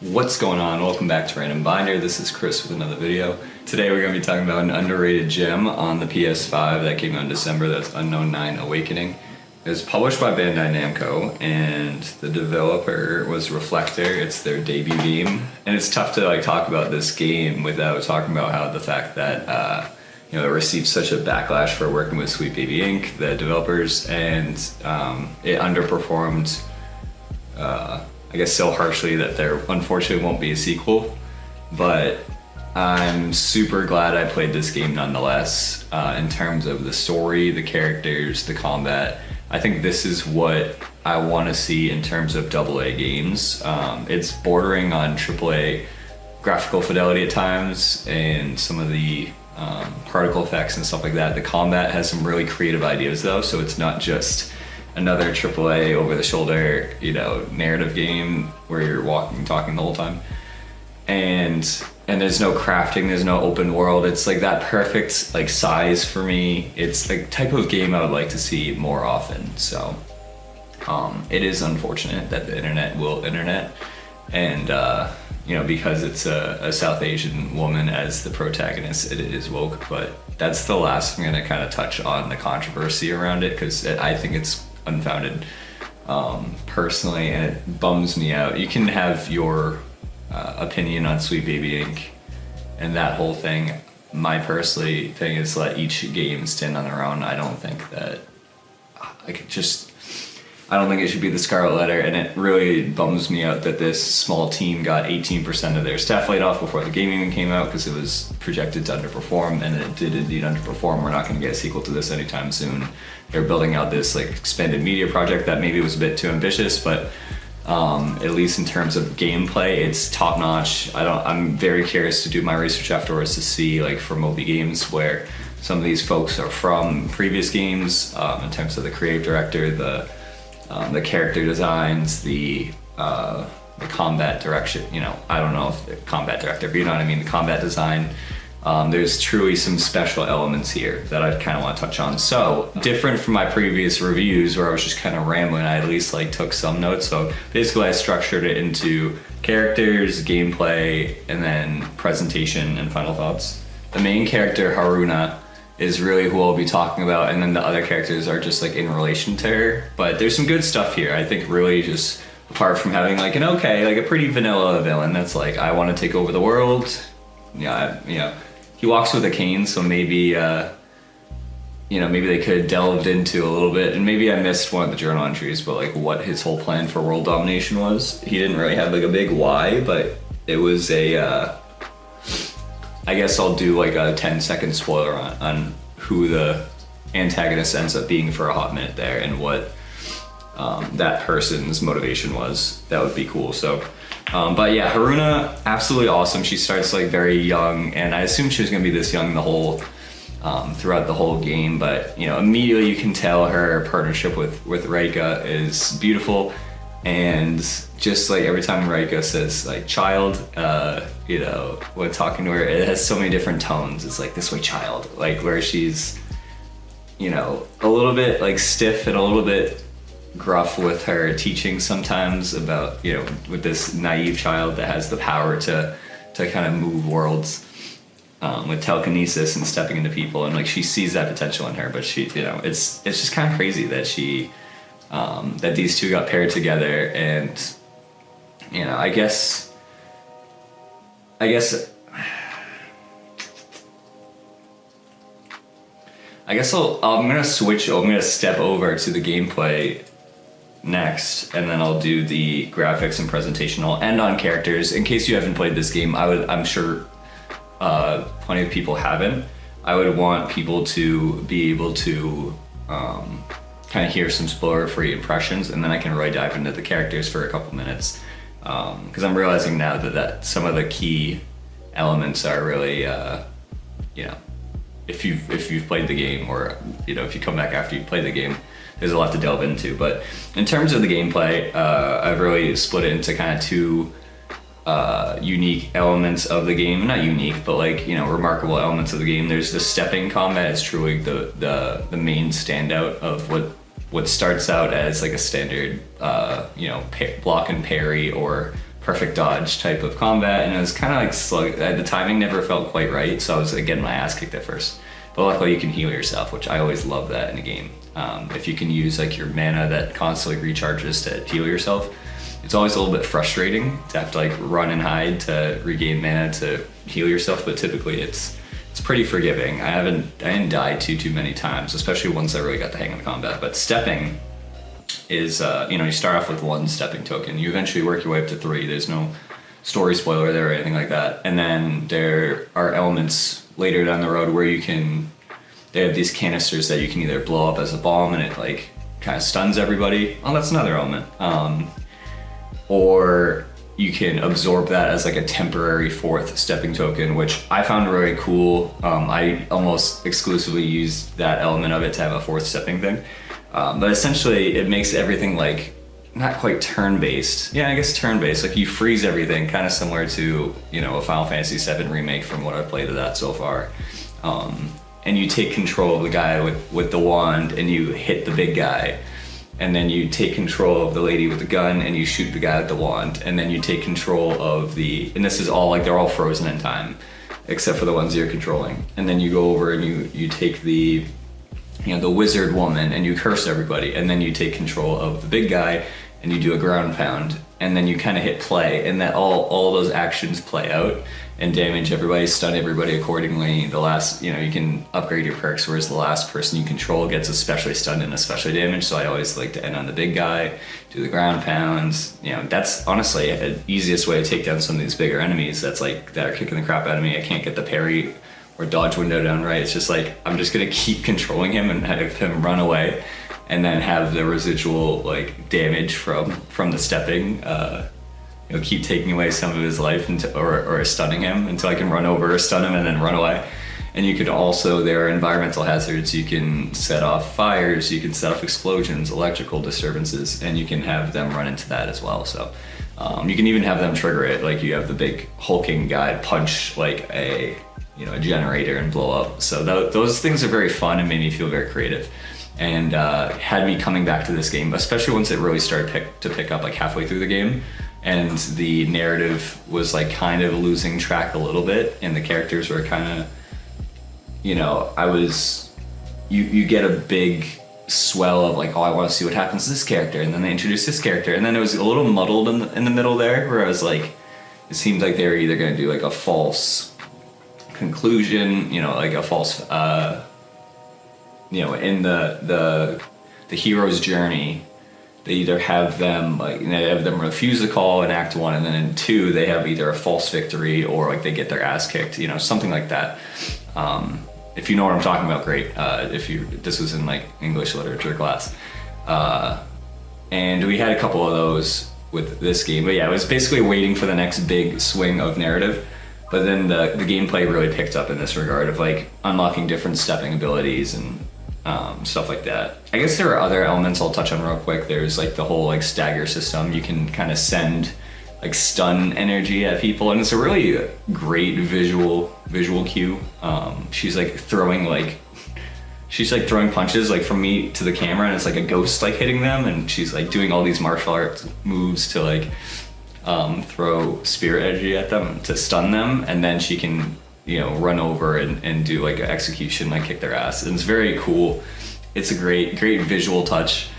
What's going on? Welcome back to Random Binder. This is Chris with another video. Today we're going to be talking about an underrated gem on the PS5 that came out in December. That's Unknown 9 Awakening. It was published by Bandai Namco and the developer was Reflector. It's their debut game, and it's tough to talk about this game without talking about how the fact that it received such a backlash for working with SweetBabyInc, the developers, and it underperformed. I guess so harshly that there unfortunately won't be a sequel, but I'm super glad I played this game nonetheless. In terms of the story, the characters, the combat, I think this is what I want to see in terms of AA games. It's bordering on AAA graphical fidelity at times, and some of the particle effects and stuff like that. The combat has some really creative ideas though, so it's not just another AAA over-the-shoulder, narrative game where you're walking, talking the whole time. And there's no crafting, there's no open world. It's like that perfect size for me. It's the type of game I would like to see more often. So it is unfortunate that the internet will internet, and because it's a South Asian woman as the protagonist, it is woke. But that's the last I'm gonna kind of touch on the controversy around it, because I think it's unfounded personally, and it bums me out. You can have your opinion on SweetBabyInc and that whole thing. My personally thing is let each game stand on their own. I don't think that I don't think it should be the Scarlet Letter, and it really bums me out that this small team got 18% of their staff laid off before the game even came out, because it was projected to underperform, and it did indeed underperform. We're not going to get a sequel to this anytime soon. They're building out this expanded media project that maybe was a bit too ambitious, but at least in terms of gameplay, it's top notch. I'm very curious to do my research afterwards to see for Moby Games where some of these folks are from previous games, in terms of the creative director, the character designs, the combat direction. I don't know if the combat director, but you know what I mean, the combat design. There's truly some special elements here that I kind of want to touch on. So different from my previous reviews where I was just kind of rambling, I at least took some notes. So basically I structured it into characters, gameplay, and then presentation and final thoughts. The main character, Haruna, is really who I'll be talking about, and then the other characters are just in relation to her. But there's some good stuff here. I think really just apart from having a pretty vanilla villain that's I want to take over the world. He walks with a cane, so maybe maybe they could have delved into a little bit, and maybe I missed one of the journal entries, but what his whole plan for world domination was. He didn't really have a big why, but it was I guess I'll do a 10-second spoiler on who the antagonist ends up being for a hot minute there, and what that person's motivation was. That would be cool. So, but yeah, Haruna, absolutely awesome. She starts very young, and I assumed she was gonna be this young the whole throughout the whole game. But immediately you can tell her partnership with Reika is beautiful. And just every time Reika says child, when talking to her, it has so many different tones. It's this way, child, where she's a little bit stiff and a little bit gruff with her teaching sometimes about with this naive child that has the power to kind of move worlds with telekinesis and stepping into people, and she sees that potential in her. But she it's just kind of crazy that she that these two got paired together. And I guess I'm gonna step over to the gameplay next, and then I'll do the graphics and presentation. I'll end on characters. In case you haven't played this game, I'm sure plenty of people haven't. I would want people to be able to kind of hear some spoiler-free impressions, and then I can really dive into the characters for a couple minutes, because I'm realizing now that some of the key elements are really if you've played the game, or if you come back after you've played the game, there's a lot to delve into. But in terms of the gameplay, I've really split it into kind of two unique elements of the game. Not unique, but remarkable elements of the game. There's the stepping combat. It's truly the main standout of what starts out as a standard block and parry or perfect dodge type of combat, and it was kind of like slug. The timing never felt quite right, so I was like, getting my ass kicked at first. But luckily you can heal yourself, which I always love that in a game. If you can use like your mana that constantly recharges to heal yourself, it's always a little bit frustrating to have to like run and hide to regain mana to heal yourself, but typically it's pretty forgiving. I didn't die too many times, especially once I really got the hang of the combat. But stepping is, you start off with 1 stepping token. You eventually work your way up to 3. There's no story spoiler there or anything like that. And then there are elements later down the road where they have these canisters that you can either blow up as a bomb and it like kind of stuns everybody. Oh, that's another element. Or you can absorb that as like a temporary 4th stepping token, which I found really cool. I almost exclusively used that element of it to have a 4th stepping thing. But essentially it makes everything like, not quite turn-based. Yeah, I guess turn-based. Like you freeze everything, kind of similar to, a Final Fantasy VII remake from what I've played of that so far. And you take control of the guy with the wand and you hit the big guy. And then you take control of the lady with the gun and you shoot the guy with the wand. And then you take control of and this is all like, they're all frozen in time, except for the ones you're controlling. And then you go over and you take the wizard woman and you curse everybody. And then you take control of the big guy and you do a ground pound. And then you kind of hit play, and that all those actions play out and damage everybody, stun everybody accordingly. The last, you can upgrade your perks, whereas the last person you control gets especially stunned and especially damaged. So I always like to end on the big guy, do the ground pounds. That's honestly the easiest way to take down some of these bigger enemies that are kicking the crap out of me. I can't get the parry or dodge window down right. It's just like, I'm just gonna keep controlling him and have him run away, and then have the residual like damage from the stepping, keep taking away some of his life or stunning him until I can run over or stun him and then run away. And you could also, there are environmental hazards. You can set off fires, you can set off explosions, electrical disturbances, and you can have them run into that as well. So you can even have them trigger it. Like you have the big hulking guy punch like a generator and blow up. So those things are very fun and made me feel very creative. And had me coming back to this game, especially once it really started to pick up like halfway through the game, and the narrative was like kind of losing track a little bit, and the characters were kind of, you get a big swell of like, oh, I want to see what happens to this character, and then they introduce this character, and then it was a little muddled in the middle there, where I was like, it seemed like they were either going to do like a false conclusion, like a false in the hero's journey, they either have them refuse the call in Act 1, and then in 2 they have either a false victory or like they get their ass kicked, something like that. If you know what I'm talking about, great. This was in like English literature class, and we had a couple of those with this game. But yeah, it was basically waiting for the next big swing of narrative. But then the gameplay really picked up in this regard of like unlocking different stepping abilities and stuff like that. I guess there are other elements I'll touch on real quick. There's like the whole like stagger system. You can kind of send like stun energy at people, and it's a really great visual cue. She's throwing punches like from me to the camera, and it's like a ghost like hitting them, and she's like doing all these martial arts moves to like throw spirit energy at them to stun them, and then she can run over and do like an execution, like kick their ass. And it's very cool. It's a great visual touch.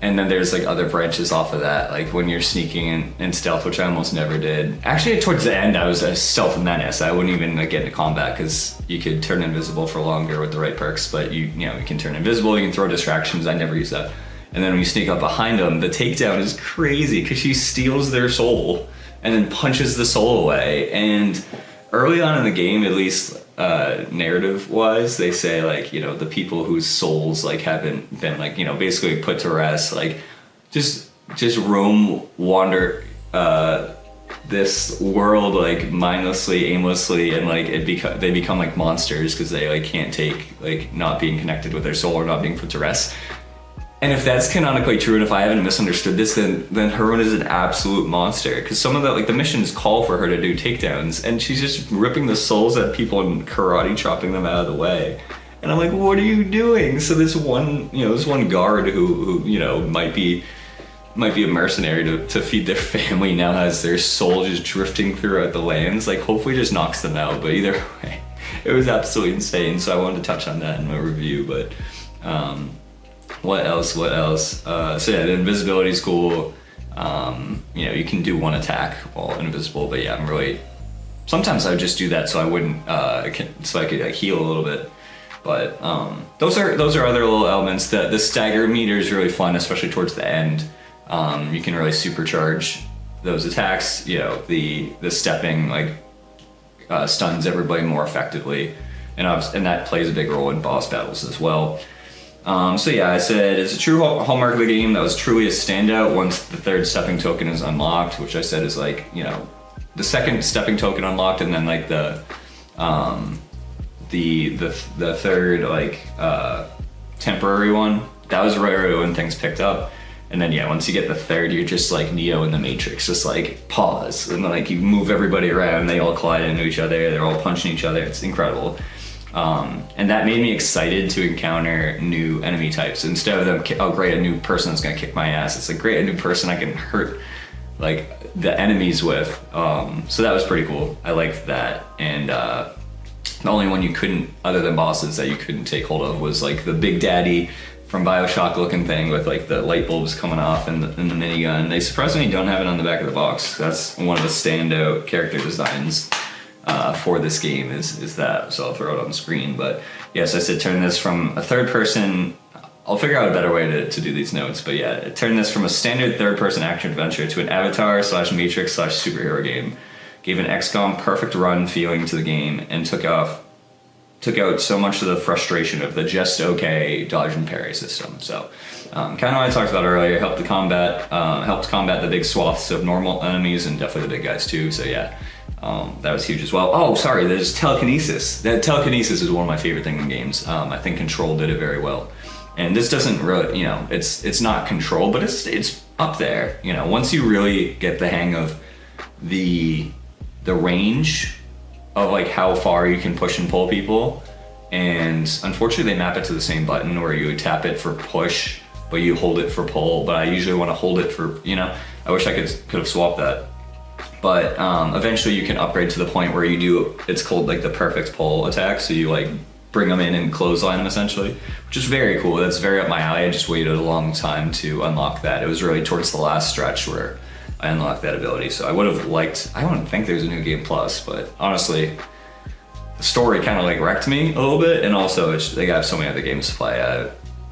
And then there's like other branches off of that, like when you're sneaking in stealth, which I almost never did. Actually, towards the end, I was a stealth menace. I wouldn't even like get into combat because you could turn invisible for longer with the right perks, but you can turn invisible, you can throw distractions. I never use that. And then when you sneak up behind them, the takedown is crazy because she steals their soul and then punches the soul away. And early on in the game, at least narrative-wise, they say like, the people whose souls like haven't been like, basically put to rest, like just wander this world like mindlessly, aimlessly, and like they become like monsters because they like can't take like not being connected with their soul or not being put to rest. And if that's canonically true, and if I haven't misunderstood this, then Harun is an absolute monster. Because some of the missions call for her to do takedowns, and she's just ripping the souls at people and karate chopping them out of the way. And I'm like, what are you doing? So this one guard who might be might be a mercenary to feed their family now has their soul just drifting throughout the lands. Like, hopefully just knocks them out, but either way, it was absolutely insane. So I wanted to touch on that in my review, but what else? So yeah, the invisibility is cool. You know, you can do one attack while invisible, but yeah, sometimes I would just do that so I wouldn't, so I could like, heal a little bit. But those are other little elements. The stagger meter is really fun, especially towards the end. You can really supercharge those attacks. You know, the stepping like stuns everybody more effectively, and that plays a big role in boss battles as well. So yeah, I said it's a true hallmark of the game that was truly a standout once the third stepping token is unlocked, which I said is like, you know, the second stepping token unlocked, and then like the third like temporary one. That was right when things picked up. And then yeah, once you get the third, you're just like Neo in the Matrix, just like pause, and then like you move everybody around, they all collide into each other, they're all punching each other. It's incredible. And that made me excited to encounter new enemy types. Instead of them, oh great, a new person that's gonna kick my ass. It's like, great, a new person I can hurt like the enemies with. So that was pretty cool. I liked that. And the only one you couldn't, other than bosses, that you couldn't take hold of was like the Big Daddy from BioShock looking thing with like the light bulbs coming off and the minigun. They surprisingly don't have it on the back of the box. That's one of the standout character designs for this game is that, so I'll throw it on the screen. But yes, I said turn this from a third person, I'll figure out a better way to do these notes, but yeah, turn this from a standard third person action adventure to an Avatar / Matrix / superhero game. Gave an XCOM perfect run feeling to the game and took out so much of the frustration of the just okay dodge and parry system. So kind of what I talked about earlier, helped combat the big swaths of normal enemies and definitely the big guys too. So yeah, that was huge as well. Oh, sorry, there's telekinesis. That telekinesis is one of my favorite things in games. I think Control did it very well. And this doesn't really, you know, it's not Control, but it's up there. You know, once you really get the hang of the range of like how far you can push and pull people, and unfortunately they map it to the same button where you tap it for push, but you hold it for pull. But I usually want to hold it for, you know, I wish I could have swapped that. But eventually you can upgrade to the point where you do, it's called like the perfect pull attack. So you like bring them in and clothesline them essentially, which is very cool. That's very up my alley. I just waited a long time to unlock that. It was really towards the last stretch where I unlocked that ability. So I would have liked, I don't think there's a new game plus, but honestly, the story kind of like wrecked me a little bit, and also they got so many other games to play.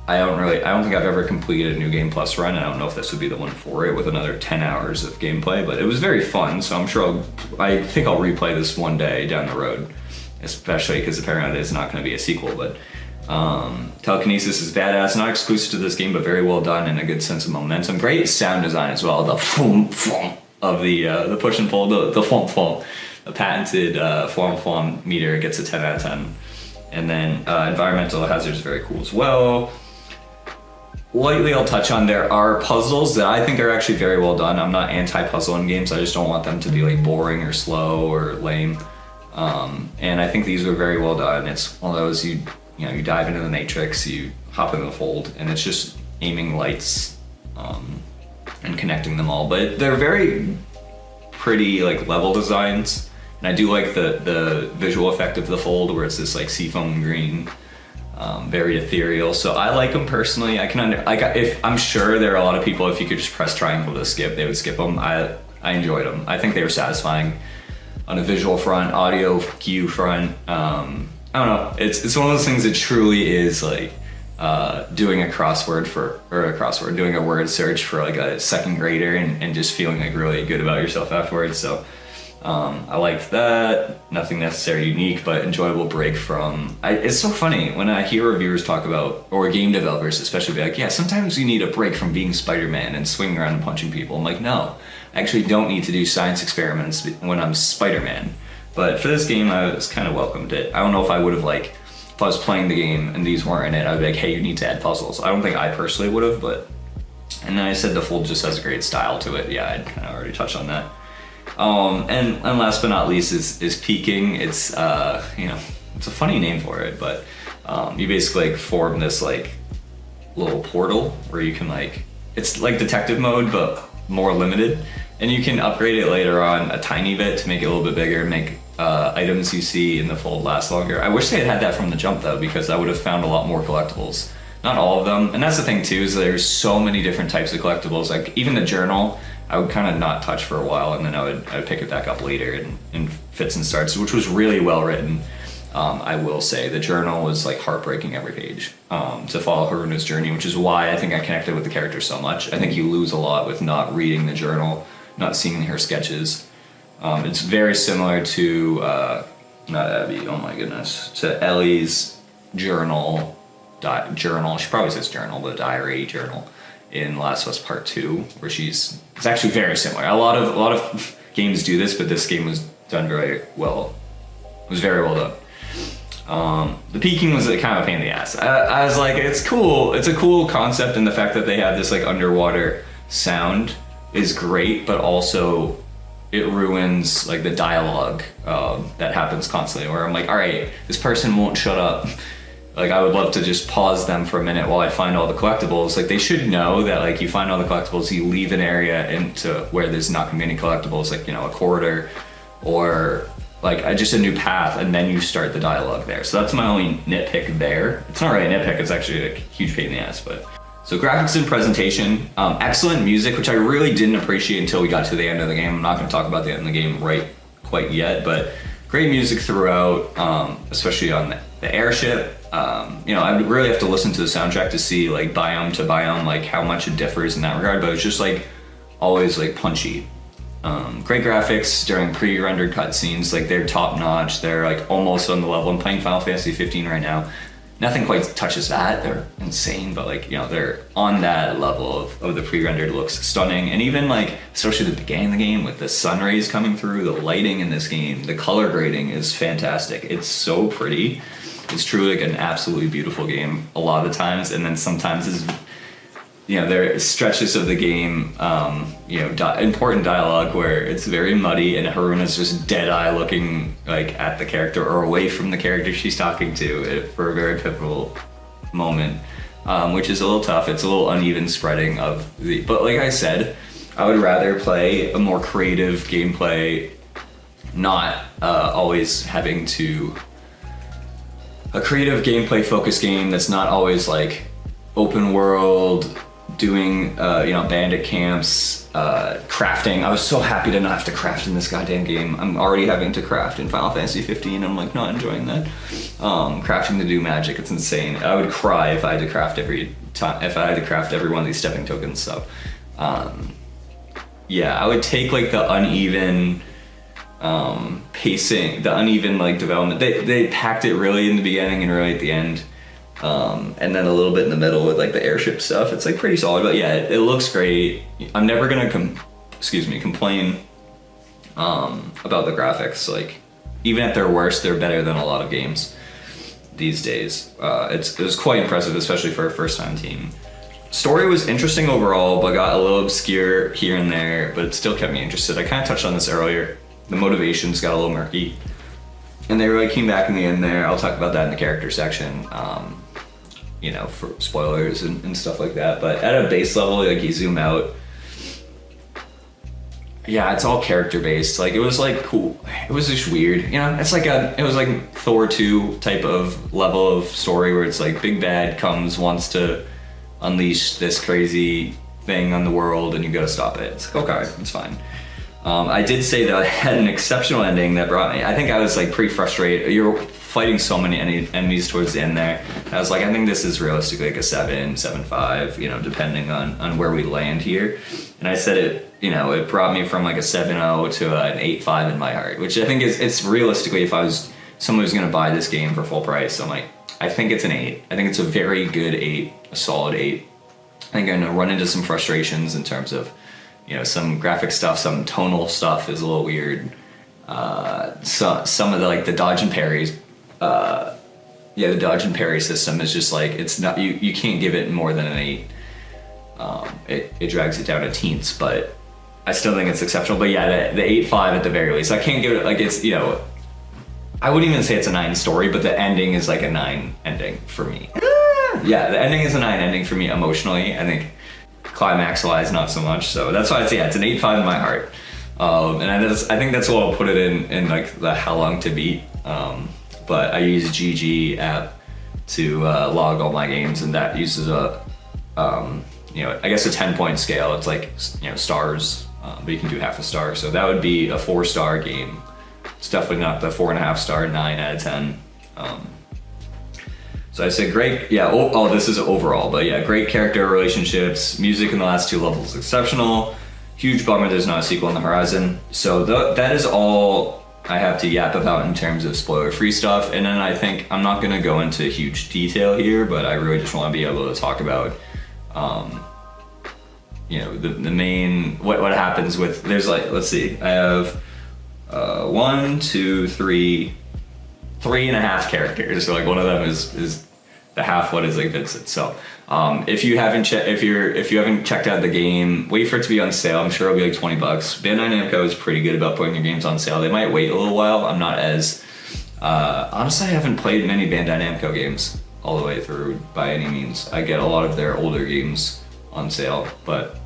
I don't think I've ever completed a new game plus run. I don't know if this would be the one for it with another 10 hours of gameplay, but it was very fun. So I'm sure I think I'll replay this one day down the road, especially because apparently there's not going to be a sequel. But telekinesis is badass, not exclusive to this game, but very well done and a good sense of momentum. Great sound design as well. The foom foom of the push and pull, the foom foom, the patented foom foom meter gets a 10 out of 10. And then environmental hazards, very cool as well. Lightly I'll touch on, there are puzzles that I think are actually very well done. I'm not anti-puzzle in games, I just don't want them to be like boring or slow or lame. And I think these were very well done. It's one of those, you you dive into the Matrix, you hop into the fold, and it's just aiming lights and connecting them all. But they're very pretty like level designs, and I do like the visual effect of the fold where it's this like seafoam green, very ethereal. So I like them personally. I'm sure there are a lot of people, if you could just press triangle to skip, they would skip them. I enjoyed them. I think they were satisfying on a visual front, audio cue front. I don't know. It's one of those things that truly is like doing doing a word search for like a second grader and just feeling like really good about yourself afterwards. So I liked that. Nothing necessarily unique, but enjoyable break from. It's so funny when I hear reviewers talk about, or game developers especially, be like, yeah, sometimes you need a break from being Spider-Man and swinging around and punching people. I'm like, no, I actually don't need to do science experiments when I'm Spider-Man. But for this game, I was kind of welcomed it. I don't know if I would have like, if I was playing the game and these weren't in it, I'd be like, hey, you need to add puzzles. I don't think I personally would have, but. And then I said the fold just has a great style to it. Yeah, I'd kind of already touched on that. And last but not least is peeking. It's it's a funny name for it, but you basically like form this like little portal where you can like it's like detective mode, but more limited. And you can upgrade it later on a tiny bit to make it a little bit bigger, make items you see in the fold last longer. I wish they had that from the jump though, because I would have found a lot more collectibles. Not all of them, and that's the thing too, is there's so many different types of collectibles. Like even the journal, I would kind of not touch for a while, and then I would pick it back up later in fits and starts, which was really well written. I will say the journal was like heartbreaking every page to follow Haruna's journey, which is why I think I connected with the character so much. I think you lose a lot with not reading the journal, not seeing her sketches. It's very similar to not Abby, oh my goodness, to Ellie's journal. She probably says journal, but diary journal in Last of Us Part 2, where it's actually very similar. A lot of games do this, but this game was done very well. It was very well done. The peeking was kind of a pain in the ass. I was like, it's cool. It's a cool concept, and the fact that they have this like underwater sound is great, but also it ruins like the dialogue that happens constantly, where I'm like, all right, this person won't shut up. Like I would love to just pause them for a minute while I find all the collectibles. Like they should know that like you find all the collectibles, you leave an area into where there's not gonna be any collectibles, like, you know, a corridor or like just a new path, and then you start the dialogue there. So that's my only nitpick there. It's not really a nitpick, it's actually a huge pain in the ass, but. So graphics and presentation, excellent music, which I really didn't appreciate until we got to the end of the game. I'm not gonna talk about the end of the game quite yet, but great music throughout, especially on the airship. You know, I would really have to listen to the soundtrack to see like biome to biome, like how much it differs in that regard, but it's just like always like punchy. Great graphics during pre-rendered cutscenes, like they're top notch. They're like almost on the level. I'm playing Final Fantasy 15 right now. Nothing quite touches that. They're insane, but like, you know, they're on that level of the pre-rendered. Looks stunning. And even like, especially the beginning of the game with the sun rays coming through, the lighting in this game, the color grading is fantastic. It's so pretty. It's truly like an absolutely beautiful game a lot of the times, and then sometimes is, you know, there are stretches of the game, you know, important dialogue where it's very muddy and Haruna's just dead-eye looking like at the character or away from the character she's talking to for a very pivotal moment, which is a little tough. It's a little uneven spreading of the, but like I said, I would rather play a more creative gameplay, not always having to, a creative gameplay focused game that's not always like open world, doing you know, bandit camps, crafting. I was so happy to not have to craft in this goddamn game. I'm already having to craft in Final Fantasy 15. I'm like not enjoying that. Crafting to do magic, it's insane. I would cry if I had to craft every time, if I had to craft every one of these stepping tokens. So yeah, I would take like the uneven pacing, the uneven like development. They packed it really in the beginning and really at the end. And then a little bit in the middle with like the airship stuff. It's like pretty solid, but yeah, it looks great. I'm never gonna complain about the graphics. Like even at their worst, they're better than a lot of games these days. It was quite impressive, especially for a first-time team. Story was interesting overall, but got a little obscure here and there, but it still kept me interested. I kind of touched on this earlier. The motivations got a little murky, and they really came back in the end there. I'll talk about that in the character section. You know, for spoilers and stuff like that. But at a base level, like you zoom out, yeah, it's all character based. Like it was like cool. It was just weird, you know. It's like it was like Thor 2 type of level of story where it's like big bad wants to unleash this crazy thing on the world, and you gotta stop it. It's like, okay, it's fine. I did say that I had an exceptional ending that brought me, I think I was like pretty frustrated. You're fighting so many enemies towards the end there. I was like, I think this is realistically like a 7.5, you know, depending on where we land here. And I said it, you know, it brought me from like a 7.0 to an 8.5 in my heart, which I think it's realistically, if I was someone who's gonna buy this game for full price, I'm like, I think it's an 8. I think it's a very good 8, a solid 8. I think I'm gonna run into some frustrations in terms of, you know, some graphic stuff, some tonal stuff is a little weird. So some of the like the dodge and parries, yeah, the dodge and parry system is just like, it's not, you can't give it more than an 8. It drags it down to teens, but I still think it's exceptional. But yeah, the 8.5 at the very least. I can't give it, like, it's, you know, I wouldn't even say it's a 9 story, but the ending is like a 9 ending for me. Yeah, the ending is a 9 ending for me emotionally. I think climax wise, not so much. So that's why it's an 8.5 in my heart. And I think that's what I'll put it in like the how long to beat. But I use GG app to log all my games, and that uses a I guess a 10-point scale. It's like stars, but you can do half a star. So that would be a 4-star game. It's definitely not the 4.5 star, 9 out of 10. So I said great, this is overall, but yeah, great character relationships, music in the last 2 levels exceptional, huge bummer there's not a sequel on the horizon. So that is all I have to yap about in terms of spoiler-free stuff, and then I think I'm not gonna go into huge detail here, but I really just wanna be able to talk about the main, what happens with, there's like, let's see, I have 1, 2, 3, 3.5 characters. So like one of them is the half what is like Vincent. So if you haven't checked out the game, wait for it to be on sale. I'm sure it'll be like $20. Bandai Namco is pretty good about putting their games on sale. They might wait a little while. I'm not as honestly, I haven't played many Bandai Namco games all the way through by any means. I get a lot of their older games on sale, but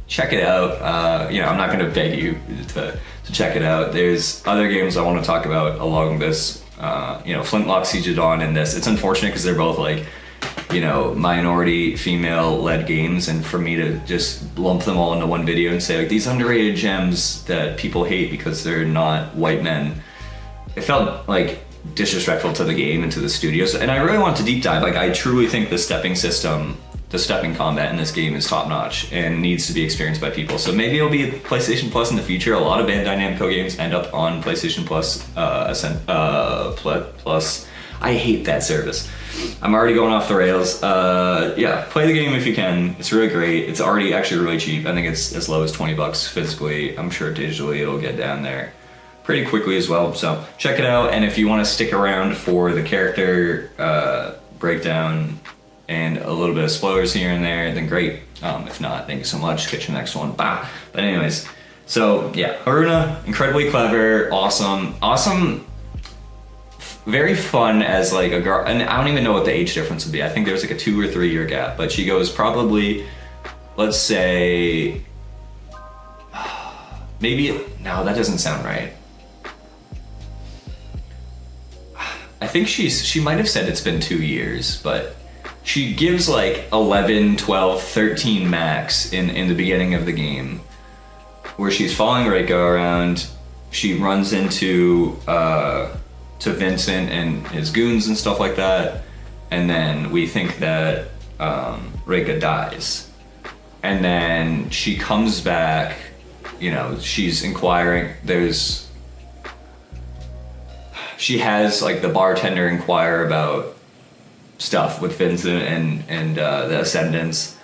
check it out. I'm not going to beg you to check it out. There's other games I want to talk about along this. Flintlock, Siege of Dawn, and this. It's unfortunate because they're both like, minority female-led games, and for me to just lump them all into one video and say like these underrated gems that people hate because they're not white men, it felt like disrespectful to the game and to the studios. And I really want to deep dive. Like, I truly think the stepping system, the stepping combat in this game is top notch and needs to be experienced by people. So maybe it'll be PlayStation Plus in the future. A lot of Bandai Namco games end up on PlayStation Plus, Plus. I hate that service. I'm already going off the rails. Play the game if you can. It's really great. It's already actually really cheap. I think it's as low as $20 physically. I'm sure digitally it'll get down there pretty quickly as well. So check it out. And if you want to stick around for the character breakdown and a little bit of spoilers here and there, then great. If not, thank you so much. Catch you next one. Bye. But anyways, so yeah, Haruna, incredibly clever, awesome, very fun as like a girl. And I don't even know what the age difference would be. I think there's like a 2 or 3 year gap, but she goes probably, let's say, no, that doesn't sound right. I think she might have said it's been 2 years, but she gives like 11, 12, 13 max in the beginning of the game, where she's following Reiko around. She runs into to Vincent and his goons and stuff like that, and then we think that Reika dies, and then she comes back. She's inquiring. She has like the bartender inquire about stuff with Vincent and the Ascendants,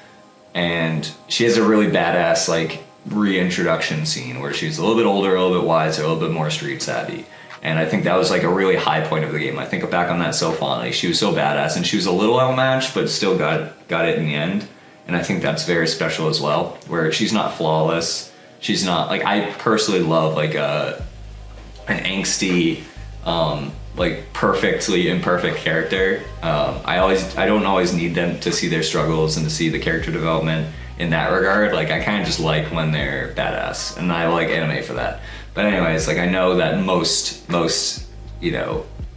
and she has a really badass like reintroduction scene where she's a little bit older, a little bit wiser, a little bit more street savvy, and I think that was like a really high point of the game. I think back on that so fondly. She was so badass, and she was a little outmatched, but still got it in the end, and I think that's very special as well, where she's not flawless. She's not like, I personally love like an angsty like perfectly imperfect character. I don't always need them to see their struggles and to see the character development in that regard. Like, I kind of just like when they're badass, and I like anime for that. But anyways, like, I know that most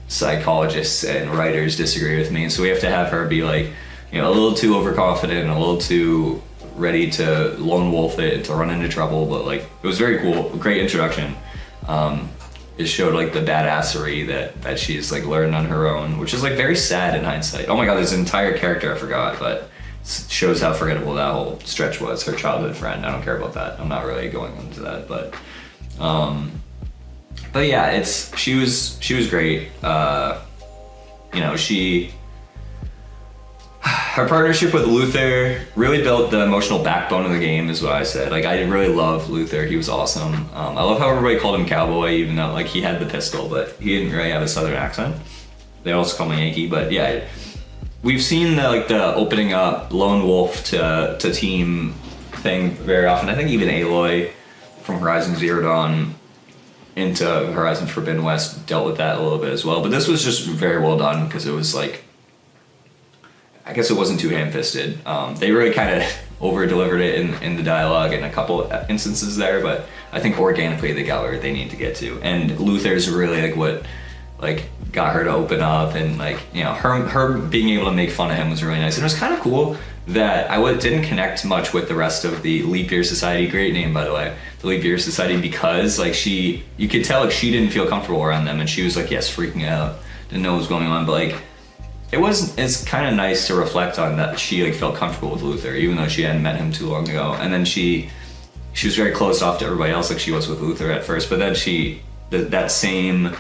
psychologists and writers disagree with me, and so we have to have her be like, a little too overconfident and a little too ready to lone wolf it and to run into trouble. But like, it was very cool, great introduction. It showed like the badassery that she's like learned on her own, which is like very sad in hindsight. Oh my god, there's an entire character I forgot, but it shows how forgettable that whole stretch was. Her childhood friend. I don't care about that. I'm not really going into that, but yeah, she was great. Her partnership with Luther really built the emotional backbone of the game, is what I said. Like, I really love Luther. He was awesome. I love how everybody called him Cowboy, even though like he had the pistol, but he didn't really have a southern accent. They also call me Yankee, but yeah, we've seen the opening up lone wolf to team thing very often. I think even Aloy from Horizon Zero Dawn into Horizon Forbidden West dealt with that a little bit as well. But this was just very well done because it was like, I guess it wasn't too ham-fisted. They really kind of over-delivered it in the dialogue in a couple instances there, but I think organically they got where they need to get to. And Luther's really like what like got her to open up, and like, you know, her being able to make fun of him was really nice. And it was kind of cool that didn't connect much with the rest of the Leap Year Society. Great name, by the way, the Leap Year Society, because like you could tell like she didn't feel comfortable around them, and she was like, yes, freaking out, didn't know what was going on. But like it's kind of nice to reflect on that she like felt comfortable with Luther, even though she hadn't met him too long ago. And then she was very closed off to everybody else, like she was with Luther at first, but then that same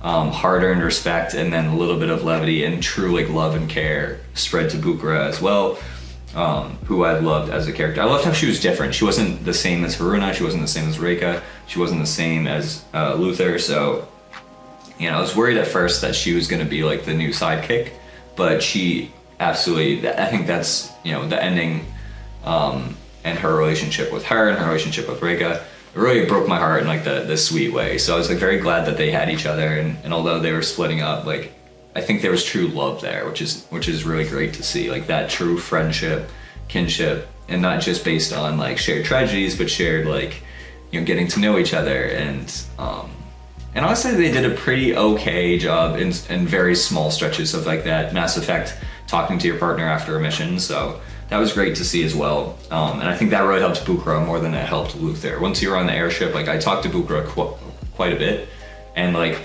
hard-earned respect and then a little bit of levity and true like love and care spread to Bukra as well, who I loved as a character. I loved how she was different. She wasn't the same as Haruna, she wasn't the same as Reika, she wasn't the same as Luther. So, you know, I was worried at first that she was going to be like the new sidekick, but she absolutely, I think that's, you know, the ending and her relationship with her and her relationship with Reika, it really broke my heart in like the sweet way. So I was like very glad that they had each other, and although they were splitting up, like I think there was true love there, which is really great to see, like that true friendship, kinship, and not just based on like shared tragedies, but shared like, you know, getting to know each other. And honestly, they did a pretty okay job in very small stretches of like that Mass Effect talking to your partner after a mission. So that was great to see as well. And I think that really helped Bukra more than it helped Luther. Once you were on the airship, like I talked to Bukra quite a bit, and like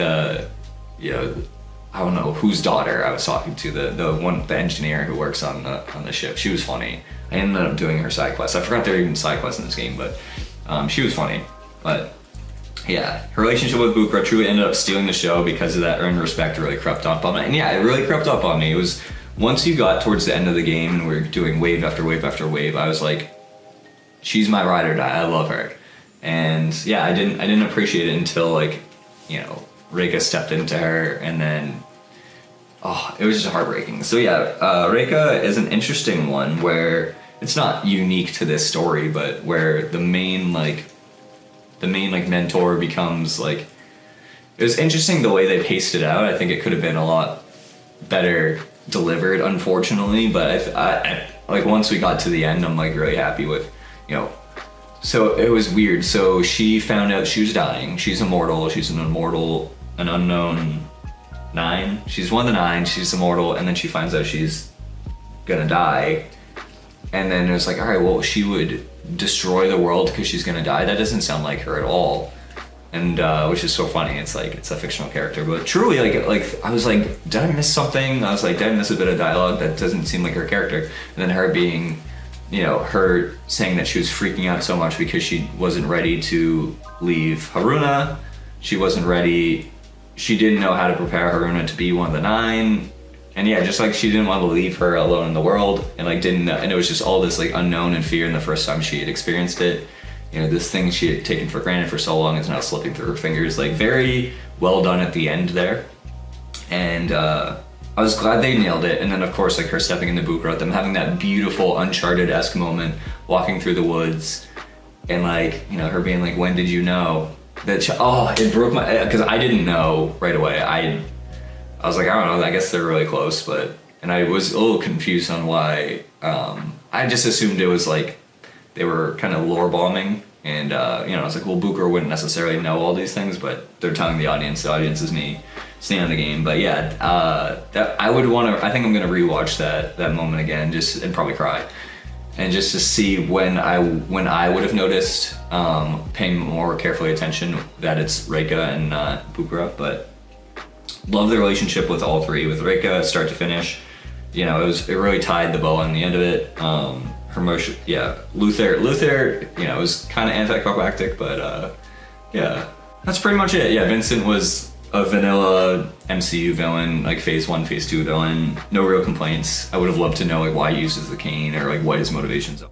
I don't know whose daughter I was talking to, the engineer who works on the ship. She was funny. I ended up doing her side quest. I forgot there were even side quests in this game, but she was funny. But yeah, her relationship with Bukra truly ended up stealing the show because of that earned respect really crept up on me. And yeah, it really crept up on me. It was, once you got towards the end of the game and we were doing wave after wave after wave, I was like, she's my ride or die, I love her. And yeah, I didn't appreciate it until like, you know, Reika stepped into her, and then, oh, it was just heartbreaking. So yeah, Reika is an interesting one where it's not unique to this story, but where the main mentor becomes like, it was interesting the way they paced it out. I think it could have been a lot better delivered, unfortunately, but I like once we got to the end, I'm like really happy with, you know. So it was weird. So she found out she was dying. She's immortal. She's an unknown 9. She's one of the 9. She's immortal, and then she finds out she's gonna die. And then it's like, all right, well, she would destroy the world because she's gonna die. That doesn't sound like her at all. And which is so funny. It's like, it's a fictional character, but truly, like I was like, did I miss something? I was like, did I miss a bit of dialogue? That doesn't seem like her character. And then her being, you know, her saying that she was freaking out so much because she wasn't ready to leave Haruna. She wasn't ready. She didn't know how to prepare Haruna to be one of the 9. And yeah, just like she didn't want to leave her alone in the world, and like didn't know, and it was just all this like unknown and fear. And the first time she had experienced it, you know, this thing she had taken for granted for so long is now slipping through her fingers. Like very well done at the end there. And I was glad they nailed it. And then of course, like her stepping into Bukra, them having that beautiful Uncharted-esque moment, walking through the woods, and like, you know, her being like, when did you know? That it broke my, because I didn't know right away. I was like, I don't know, I guess they're really close, and I was a little confused on why. I just assumed it was like they were kind of lore bombing, and you know, I was like, well, Booker wouldn't necessarily know all these things, but they're telling the audience is me staying on the game. But yeah, that I think I'm gonna rewatch that moment again, and probably cry, and just to see when I would have noticed, paying more carefully attention that it's Reika and not Bukra. But love the relationship with all three, with Reika start to finish. You know, it really tied the bow on the end of it. Her motion, yeah. Luther, you know, it was kind of anticlimactic, but yeah, that's pretty much it. Yeah, Vincent was a vanilla MCU villain, like phase 1, phase 2 villain. No real complaints. I would have loved to know like why he uses the cane or like what his motivations are.